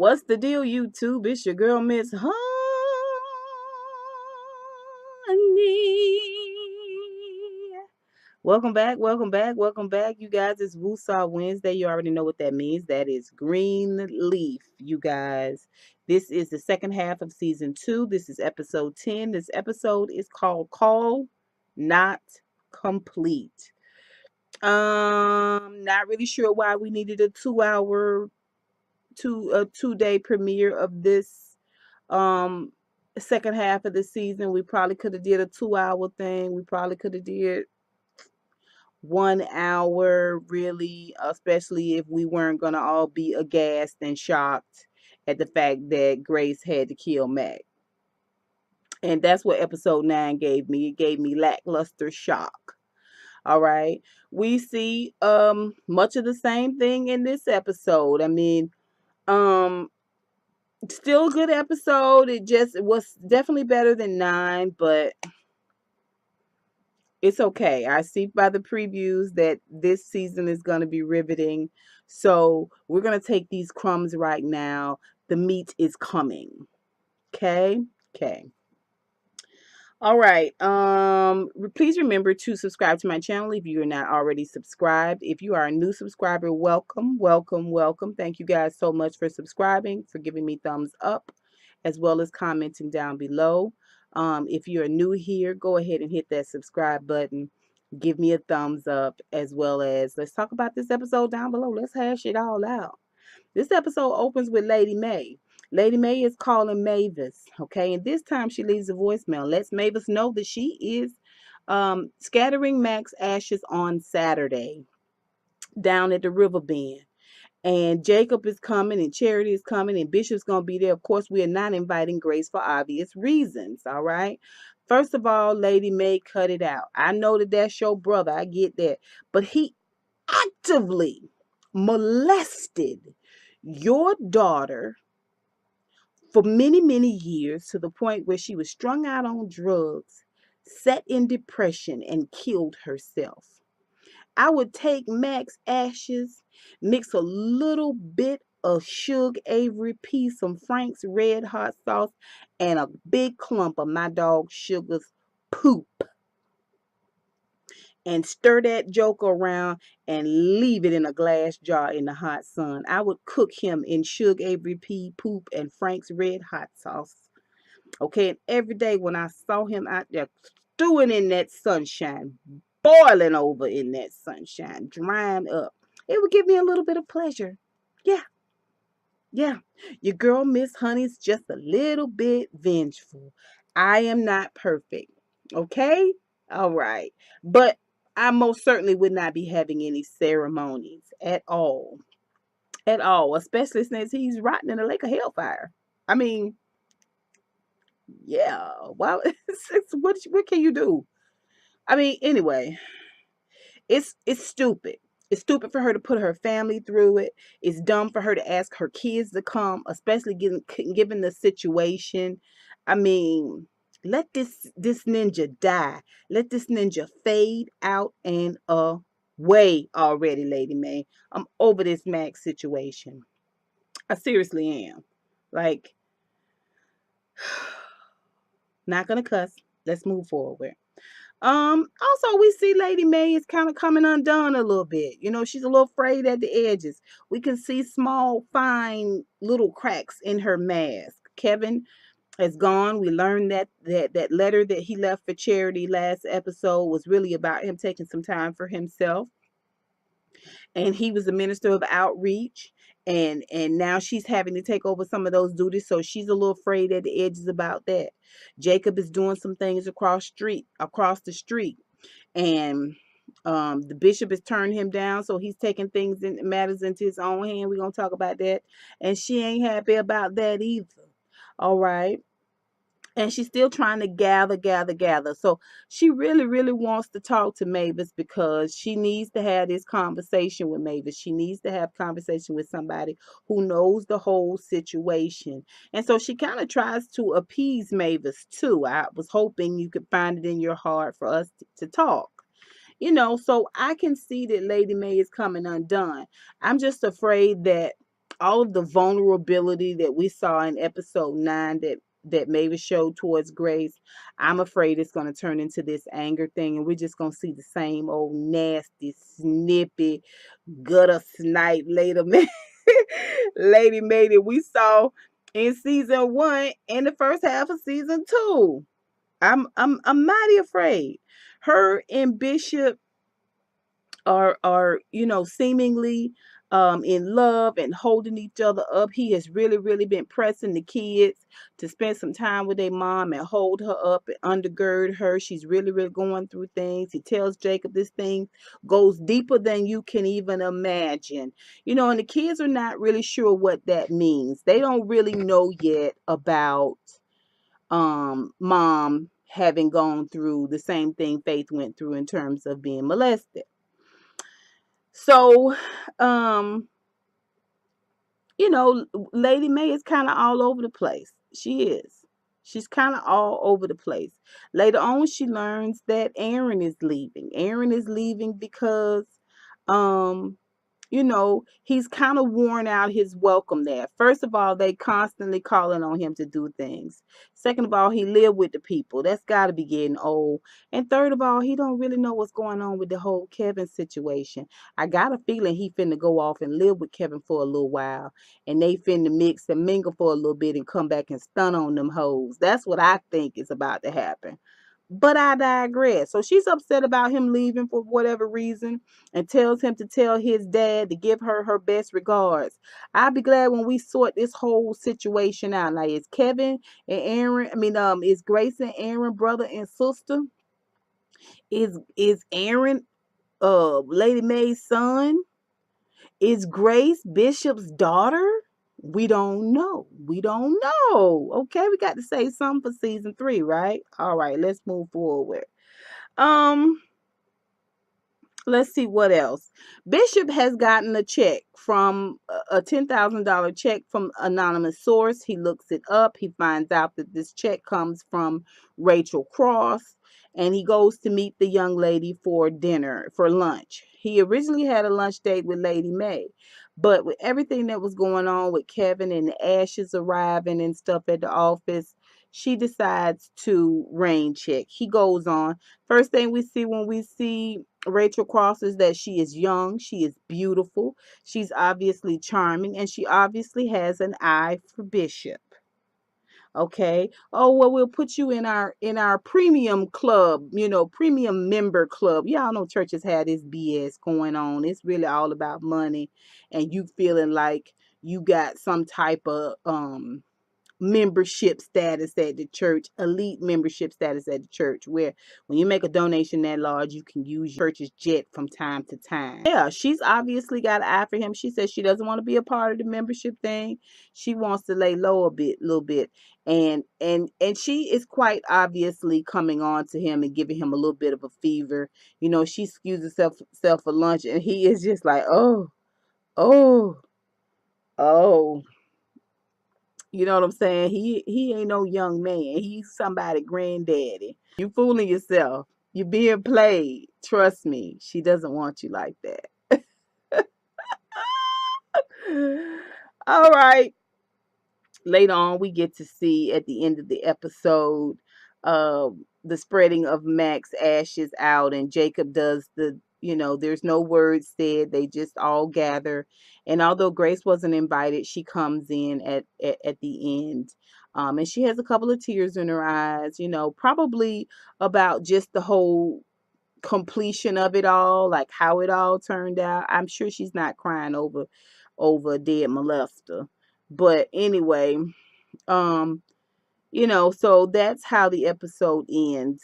What's the deal, YouTube? It's your girl, Miss Honey. Welcome back, welcome back, welcome back. You guys, it's Woosah Wednesday. You already know what that means. That is Greenleaf, you guys. This is the second half of season 2. This is episode 10. This episode is called Call Not Complete. Not really sure why we needed a 2-day premiere of this um second half of the season. We probably could have did a 2-hour thing. We probably could have did 1 hour, really, especially if we weren't gonna all be aghast and shocked at the fact that Grace had to kill Mac. And that's what episode 9 gave me. It gave me lackluster shock. All right. We see much of the same thing in this episode. I mean, um still a good episode. It was definitely better than 9, but it's okay. I see by the previews that this season is going to be riveting. So we're going to take these crumbs right now. The meat is coming. Okay? Okay. All right. Please remember to subscribe to my channel if you're not already subscribed. If you are a new subscriber, welcome, welcome, welcome. Thank you guys so much for subscribing, for giving me thumbs up, as well as commenting down below. If you're new here, go ahead and hit that subscribe button. Give me a thumbs up, as well as let's talk about this episode down below. Let's hash it all out. This episode opens with Lady May. Lady May is calling Mavis, okay? And this time she leaves a voicemail. Lets Mavis know that she is scattering Mac's ashes on Saturday down at the river bend. And Jacob is coming, and Charity is coming, and Bishop's going to be there. Of course, we are not inviting Grace for obvious reasons, all right? First of all, Lady May, cut it out. I know that that's your brother. I get that. But he actively molested your daughter for many, many years to the point where she was strung out on drugs, set in depression, and killed herself. I would take Mac's ashes, mix a little bit of Suge Avery pea, some Frank's Red Hot sauce, and a big clump of my dog Sugar's poop, and stir that joker around and leave it in a glass jar in the hot sun. I would cook him in Suge Avery pea poop and Frank's Red Hot sauce. Okay, and every day when I saw him out there stewing in that sunshine, boiling over in that sunshine, drying up, it would give me a little bit of pleasure. Yeah, yeah. Your girl, Miss Honey's just a little bit vengeful. I am not perfect. Okay? All right. But I most certainly would not be having any ceremonies at all. At all. Especially since he's rotting in a lake of hellfire. I mean, yeah. Well, what can you do? I mean, anyway, it's stupid. It's stupid for her to put her family through it. It's dumb for her to ask her kids to come, especially given the situation. I mean, let this ninja die. Let this ninja fade out and away already, Lady May. I'm over this Max situation. I seriously am. Like, not gonna cuss. Let's move forward. Also we see Lady May is kind of coming undone a little bit. You know, she's a little frayed at the edges. We can see small, fine little cracks in her mask. Kevin has gone. We learned that letter that he left for Charity last episode was really about him taking some time for himself. And he was the minister of outreach, and now she's having to take over some of those duties, so she's a little afraid at the edges about that. Jacob is doing some things across the street, and the bishop has turned him down, so he's taking things in matters into his own hand. We're gonna talk about that, and she ain't happy about that either. All right. And she's still trying to gather. So she really, really wants to talk to Mavis because she needs to have this conversation with Mavis. She needs to have conversation with somebody who knows the whole situation. And so she kind of tries to appease Mavis too. I was hoping you could find it in your heart for us to talk. You know, so I can see that Lady May is coming undone. I'm just afraid that all of the vulnerability that we saw in episode 9 that Mavis showed towards Grace, I'm afraid it's going to turn into this anger thing, and we're just going to see the same old nasty, snippy, gutter snipe Lady May that we saw in season 1 and the first half of season 2. I'm mighty afraid. Her and Bishop are seemingly in love and holding each other up. He has really been pressing the kids to spend some time with their mom and hold her up and undergird her. She's really going through things. He tells Jacob this thing goes deeper than you can even imagine. And the kids are not really sure what that means. They don't really know yet about mom having gone through the same thing Faith went through in terms of being molested. So, Lady May is kind of all over the place. She is. She's kind of all over the place. Later on, she learns that Aaron is leaving. Aaron is leaving because um he's kind of worn out his welcome there. First of all, they constantly calling on him to do things. Second of all, he lived with the people. That's got to be getting old. And third of all, he don't really know what's going on with the whole Kevin situation. I got a feeling he finna go off and live with Kevin for a little while, and they finna mix and mingle for a little bit and come back and stun on them hoes. That's what I think is about to happen. But I digress. So she's upset about him leaving for whatever reason and tells him to tell his dad to give her her best regards. I'll be glad when we sort this whole situation out. Now, is Kevin and Aaron, is Grace and Aaron brother and sister? Is Aaron Lady May's son? Is Grace Bishop's daughter? We don't know. We don't know. Okay, we got to say something for season 3, right? All right, let's move forward. Let's see what else. Bishop has gotten a check from a $10,000 check from anonymous source. He looks it up. He finds out that this check comes from Rachel Cross, and he goes to meet the young lady for lunch. He originally had a lunch date with Lady May, but with everything that was going on with Kevin and the ashes arriving and stuff at the office, she decides to rain check. He goes on. First thing we see when we see Rachel Cross is that she is young, she is beautiful, she's obviously charming, and she obviously has an eye for Bishop. Okay. Oh, well, we'll put you in our premium club, premium member club. Y'all know churches had this BS going on. It's really all about money and you feeling like you got some type of membership status at the church, elite membership status at the church, where when you make a donation that large, you can use your church's jet from time to time. Yeah, she's obviously got an eye for him. She says she doesn't want to be a part of the membership thing. She wants to lay low little bit. And she is quite obviously coming on to him and giving him a little bit of a fever. She excuses herself for lunch, and he is just like, oh, oh, oh. You know what I'm saying? He ain't no young man. He's somebody granddaddy. You fooling yourself. You're being played. Trust me. She doesn't want you like that. All right. Later on, we get to see at the end of the episode the spreading of Mac's ashes out, and Jacob does there's no words said. They just all gather. And although Grace wasn't invited, she comes in at the end. And she has a couple of tears in her eyes, probably about just the whole completion of it all, like how it all turned out. I'm sure she's not crying over a dead molester. But anyway, um, so that's how the episode ends,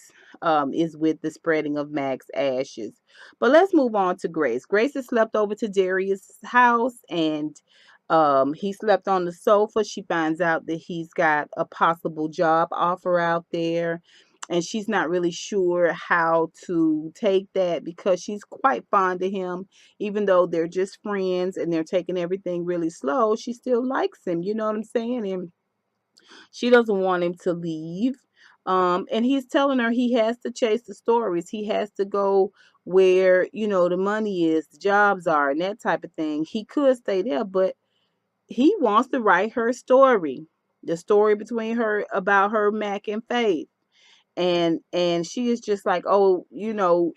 is with the spreading of Mac's ashes. But let's move on to Grace. Grace has slept over to Darius' house, and he slept on the sofa. She finds out that he's got a possible job offer out there, and she's not really sure how to take that because she's quite fond of him. Even though they're just friends and they're taking everything really slow, she still likes him. You know what I'm saying? And she doesn't want him to leave. And he's telling her he has to chase the stories. He has to go where, the money is, the jobs are, and that type of thing. He could stay there, but he wants to write her story, the story between her, about her, Mac, and Faith. And she is just like, oh,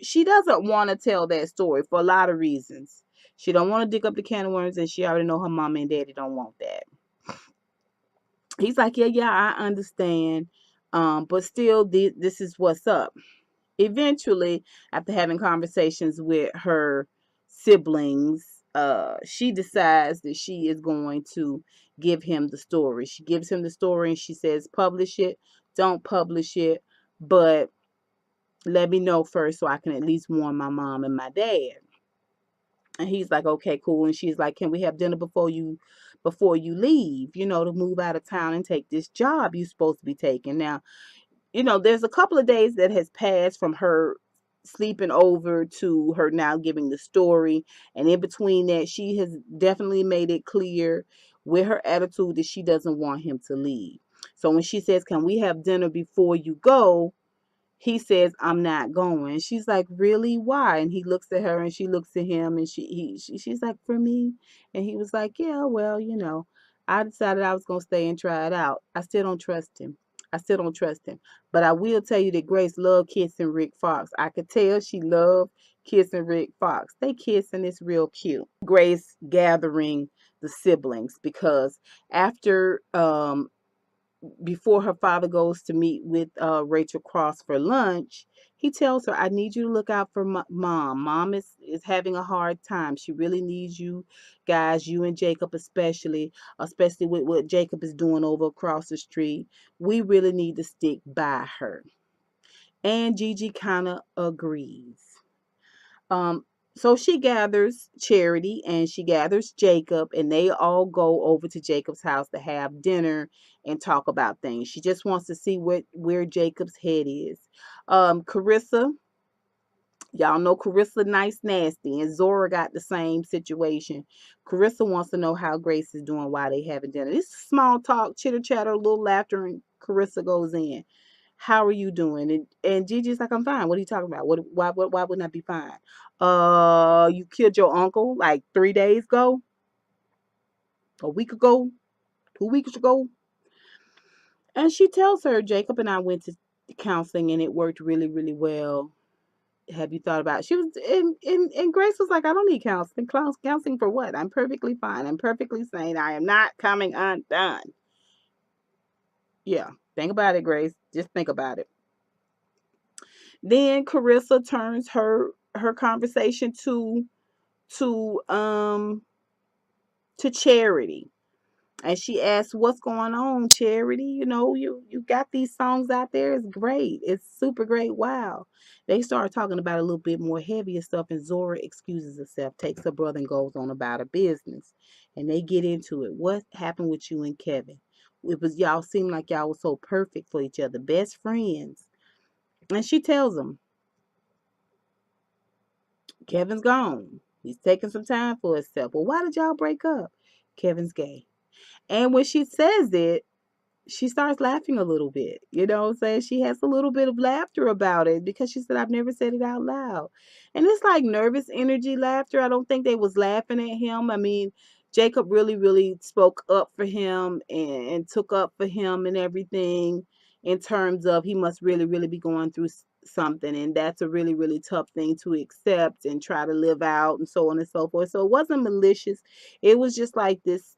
she doesn't want to tell that story for a lot of reasons. She don't want to dig up the can of worms, and she already know her mama and daddy don't want that. He's like, yeah, I understand, but still, this is what's up. Eventually, after having conversations with her siblings, she decides that she is going to give him the story. She gives him the story and she says, publish it, don't publish it, but let me know first so I can at least warn my mom and my dad. And he's like, okay, cool. And she's like, can we have dinner before you leave, to move out of town and take this job you're supposed to be taking? Now, there's a couple of days that has passed from her sleeping over to her now giving the story. And in between that, she has definitely made it clear with her attitude that she doesn't want him to leave. So when she says, can we have dinner before you go? He says, I'm not going. She's like, really? Why? And he looks at her and she looks at him and she's like, for me? And he was like, yeah, well, I decided I was going to stay and try it out. I still don't trust him. I still don't trust him. But I will tell you that Grace loved kissing Rick Fox. I could tell she loved kissing Rick Fox. They kiss and it's real cute. Grace gathering the siblings because after before her father goes to meet with Rachel Cross for lunch, he tells her, I need you to look out for mom. Mom is having a hard time. She really needs you guys, you and Jacob especially with what Jacob is doing over across the street. We really need to stick by her. And Gigi kind of agrees. Um, so she gathers Charity and she gathers Jacob, and they all go over to Jacob's house to have dinner and talk about things. She just wants to see where Jacob's head is. Kerissa, y'all know Kerissa nice nasty, and Zora got the same situation. Kerissa wants to know how Grace is doing while they having dinner. This is small talk, chitter chatter, a little laughter, and Kerissa goes in. How are you doing? And Gigi's like, I'm fine. What are you talking about? Why wouldn't I be fine? You killed your uncle like 3 days ago, a week ago, 2 weeks ago. And she tells her, Jacob and I went to counseling and it worked really, really well. Have you thought about it? She was and Grace was like, I don't need counseling. Counseling for what? I'm perfectly fine. I'm perfectly sane. I am not coming undone. Yeah. Think about it, Grace. Just think about it. Then Kerissa turns her conversation to to Charity. And she asks, what's going on, Charity? You got these songs out there. It's great. It's super great. Wow. They start talking about a little bit more heavier stuff, and Zora excuses herself, takes her brother, and goes on about her business. And they get into it. What happened with you and Kevin? It was y'all seemed like y'all were so perfect for each other, best friends. And she tells him, Kevin's gone. He's taking some time for himself. Well, why did y'all break up? Kevin's gay. And when she says it, she starts laughing a little bit. You know what I'm saying? She has a little bit of laughter about it because she said, I've never said it out loud. And it's like nervous energy laughter. I don't think they was laughing at him. I mean, Jacob really, really spoke up for him and took up for him and everything in terms of he must really, really be going through something. And that's a really, really tough thing to accept and try to live out and so on and so forth. So it wasn't malicious. It was just like this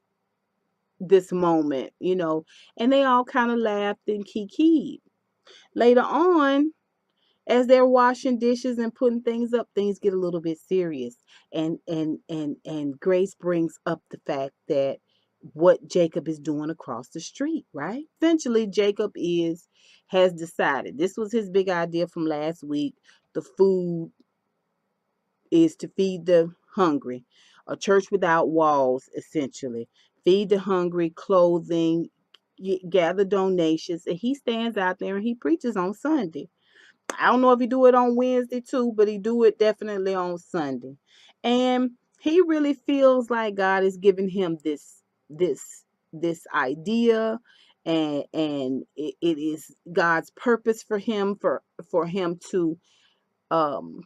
moment, and they all kind of laughed and kikied. Later on, as they're washing dishes and putting things up, things get a little bit serious. And Grace brings up the fact that what Jacob is doing across the street, right? Essentially, Jacob has decided. This was his big idea from last week. The food is to feed the hungry. A church without walls, essentially. Feed the hungry, clothing, gather donations. And he stands out there and he preaches on Sunday. I don't know if he do it on Wednesday too, but he do it definitely on Sunday. And he really feels like God is giving him this idea, and it is God's purpose for him for him to um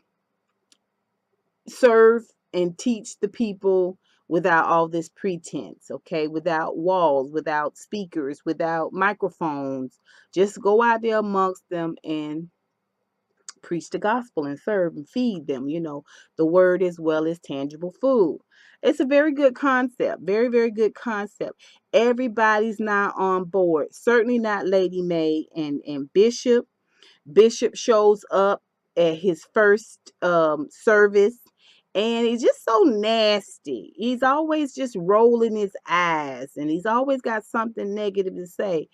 serve and teach the people without all this pretense, okay? Without walls, without speakers, without microphones. Just go out there amongst them and preach the gospel and serve and feed them, the word as well as tangible food. It's a very good concept. Very, very good concept. Everybody's not on board. Certainly not Lady May and Bishop. Bishop shows up at his first service, and he's just so nasty. He's always just rolling his eyes, and he's always got something negative to say.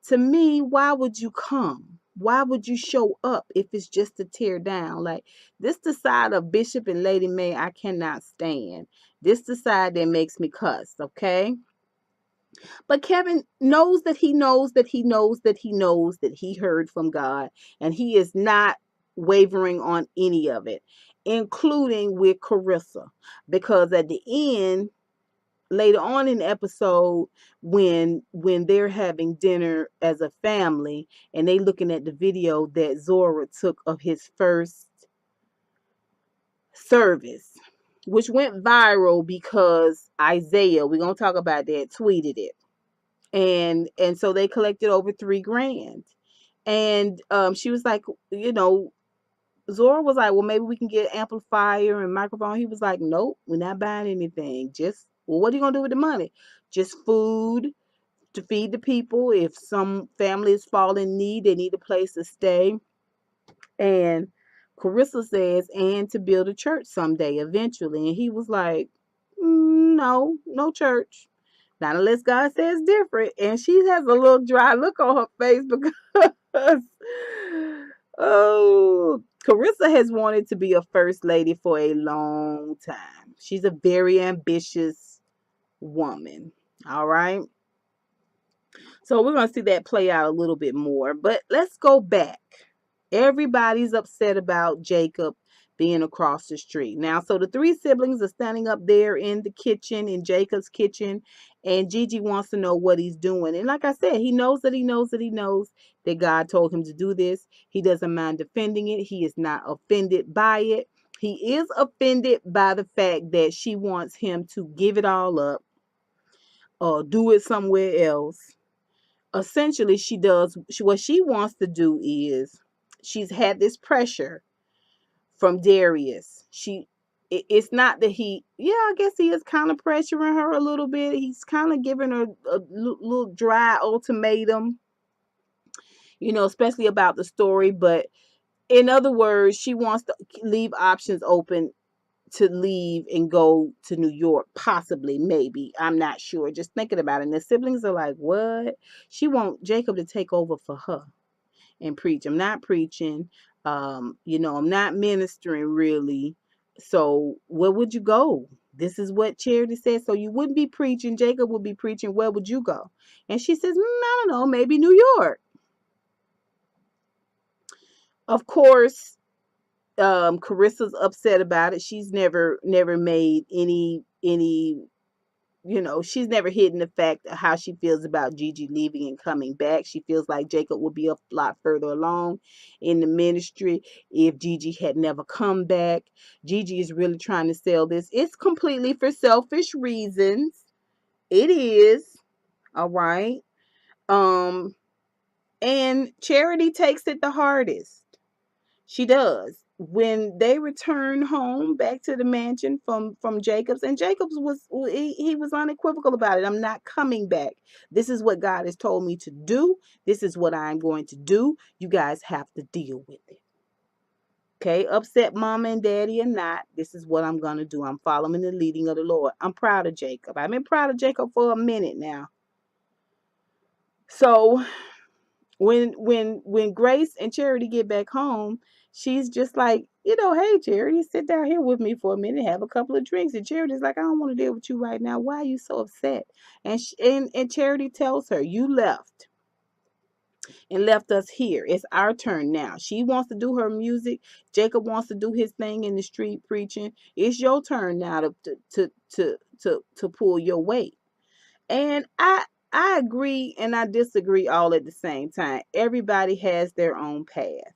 To me, why would you come? Why would you show up if it's just to tear down? Like, this the side of Bishop and Lady May I cannot stand. This the side that makes me cuss, okay? But Kevin knows that he knows that he knows that he knows that he heard from God, and he is not wavering on any of it, including with Kerissa. Because at the end, later on in the episode, when they're having dinner as a family and they looking at the video that Zora took of his first service, which went viral because Isaiah, we're gonna talk about that, tweeted it. And so they collected over $3,000. And she was like, Zora was like, well, maybe we can get amplifier and microphone. He was like, nope, we're not buying anything. Just, well, what are you gonna do with the money? Just food to feed the people. If some families fall in need, they need a place to stay. And Kerissa says, and to build a church someday, eventually. And he was like, no, no church. Not unless God says different. And she has a little dry look on her face because, oh, Kerissa has wanted to be a first lady for a long time. She's a very ambitious woman. All right. So we're going to see that play out a little bit more. But let's go back. Everybody's upset about Jacob being across the street. Now, so the three siblings are standing up there in the kitchen, in Jacob's kitchen, and Gigi wants to know what he's doing. And like I said, he knows that he knows that he knows that God told him to do this. He doesn't mind defending it. He is not offended by it. He is offended by the fact that she wants him to give it all up or do it somewhere else. Essentially, what she wants to do is, she's had this pressure from Darius. It's not that I guess he is kind of pressuring her a little bit. He's kind of giving her a little dry ultimatum, especially about the story. But in other words, she wants to leave options open to leave and go to New York, possibly, maybe. I'm not sure. Just thinking about it. And the siblings are like, what? She wants Jacob to take over for her and preach. I'm not preaching. I'm not ministering really. So where would you go? This is what Charity said. So you wouldn't be preaching. Jacob would be preaching. Where would you go? And she says, I don't know, maybe New York. Of course, Kerissa's upset about it. She's never made any she's never hidden the fact of how she feels about Gigi leaving and coming back. She feels like Jacob would be a lot further along in the ministry if Gigi had never come back. Gigi is really trying to sell this. It's completely for selfish reasons. It is. All right. And Charity takes it the hardest. She does. When they return home back to the mansion from Jacob's, and Jacob's he was unequivocal about it. I'm not coming back. This is what God has told me to do. This is what I'm going to do. You guys have to deal with it. Okay, upset mama and daddy or not, this is what I'm going to do. I'm following the leading of the Lord. I'm proud of Jacob. I've been proud of Jacob for a minute now. So when Grace and Charity get back home, she's just like, hey, Charity, sit down here with me for a minute, have a couple of drinks. And Charity's like, I don't want to deal with you right now. Why are you so upset? And Charity tells her, you left and left us here. It's our turn now. She wants to do her music. Jacob wants to do his thing in the street preaching. It's your turn now to pull your weight. And I agree and I disagree all at the same time. Everybody has their own path.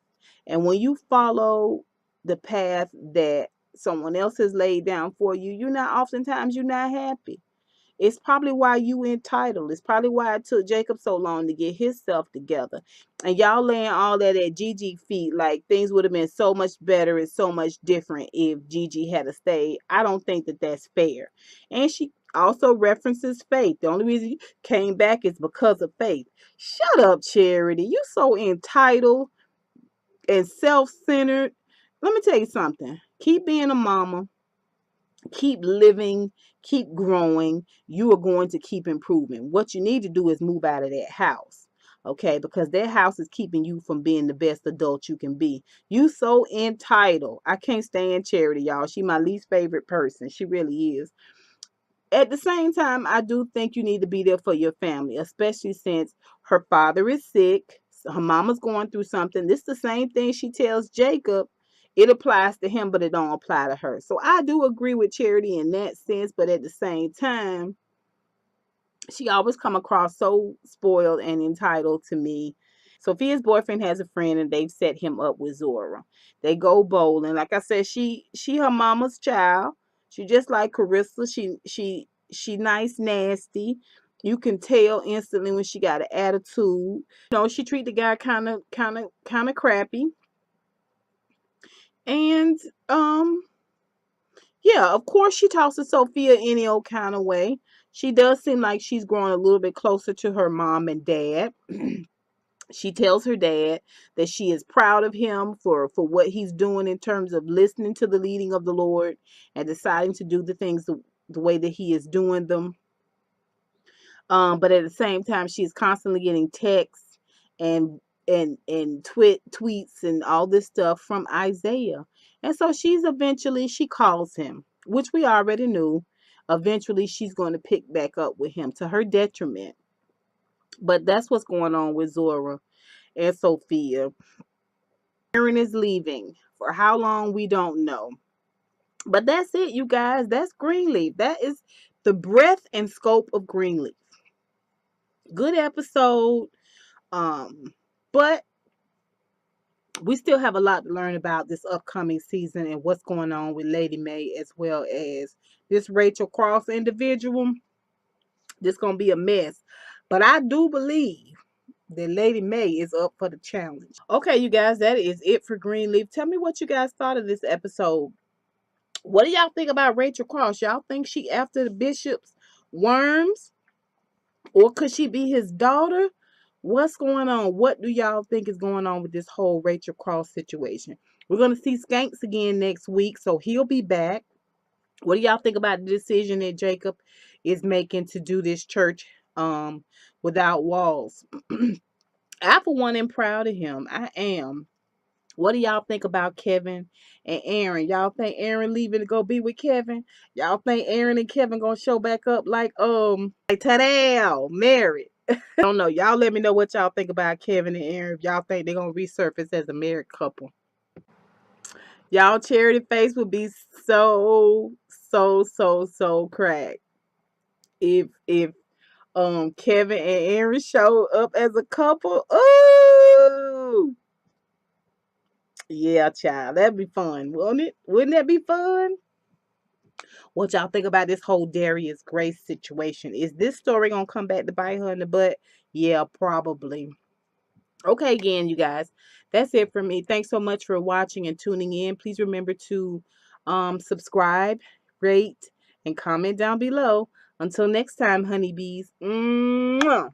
And when you follow the path that someone else has laid down for you, oftentimes you're not happy. It's probably why you entitled. It's probably why it took Jacob so long to get himself together. And y'all laying all that at Gigi feet, like things would have been so much better and so much different if Gigi had stayed. I don't think that that's fair. And she also references faith. The only reason you came back is because of faith. Shut up, Charity. You so entitled and self-centered. Let me tell you something. Keep being a mama. Keep living, keep growing. You are going to keep improving. What you need to do is move out of that house. Okay, because that house is keeping you from being the best adult you can be. You so entitled. I can't stand Charity, y'all. She my least favorite person. She really is. At the same time, I do think you need to be there for your family, especially since her father is sick. Her mama's going through something. This is the same thing she tells Jacob. It applies to him, but it don't apply to her. So I do agree with Charity in that sense, but at the same time, she always come across so spoiled and entitled to me. Sophia's boyfriend has a friend and they've set him up with Zora. They go bowling. Like I said, she her mama's child. She just like Kerissa. She nice, nasty. You can tell instantly when she got an attitude. She treat the guy kind of crappy. And yeah, of course she talks to Sophia any old kind of way. She does seem like she's growing a little bit closer to her mom and dad. She tells her dad that she is proud of him for what he's doing in terms of listening to the leading of the Lord and deciding to do the things the way that he is doing them. But at the same time, she's constantly getting texts and tweets and all this stuff from Isaiah. And so she calls him, which we already knew. Eventually, she's going to pick back up with him to her detriment. But that's what's going on with Zora and Sophia. Aaron is leaving. For how long, we don't know. But that's it, you guys. That's Greenleaf. That is the breadth and scope of Greenleaf. Good episode. But we still have a lot to learn about this upcoming season and what's going on with Lady May as well as this Rachel Cross individual. This gonna be a mess. But I do believe that Lady May is up for the challenge. Okay, you guys, that is it for Greenleaf. Tell me what you guys thought of this episode. What do y'all think about Rachel Cross? Y'all think she after the bishop's worms? Or could she be his daughter? What's going on? What do y'all think is going on with this whole Rachel Cross situation? We're going to see Skanks again next week, so he'll be back. What do y'all think about the decision that Jacob is making to do this church without walls? I, for one, am proud of him. I am. What do y'all think about Kevin and Aaron? Y'all think Aaron leaving to go be with Kevin? Y'all think Aaron and Kevin gonna show back up like ta-da, married? I don't know. Y'all let me know what y'all think about Kevin and Aaron. If y'all think they're gonna resurface as a married couple. Y'all Charity face would be so cracked if Kevin and Aaron show up as a couple. Oh yeah, child. That'd be fun, wouldn't it? Wouldn't that be fun? What y'all think about this whole Darius Grace situation? Is this story gonna come back to bite her in the butt? Yeah, probably. Okay, again, you guys, that's it for me. Thanks so much for watching and tuning in. Please remember to subscribe, rate, and comment down below. Until next time, honeybees. Mwah.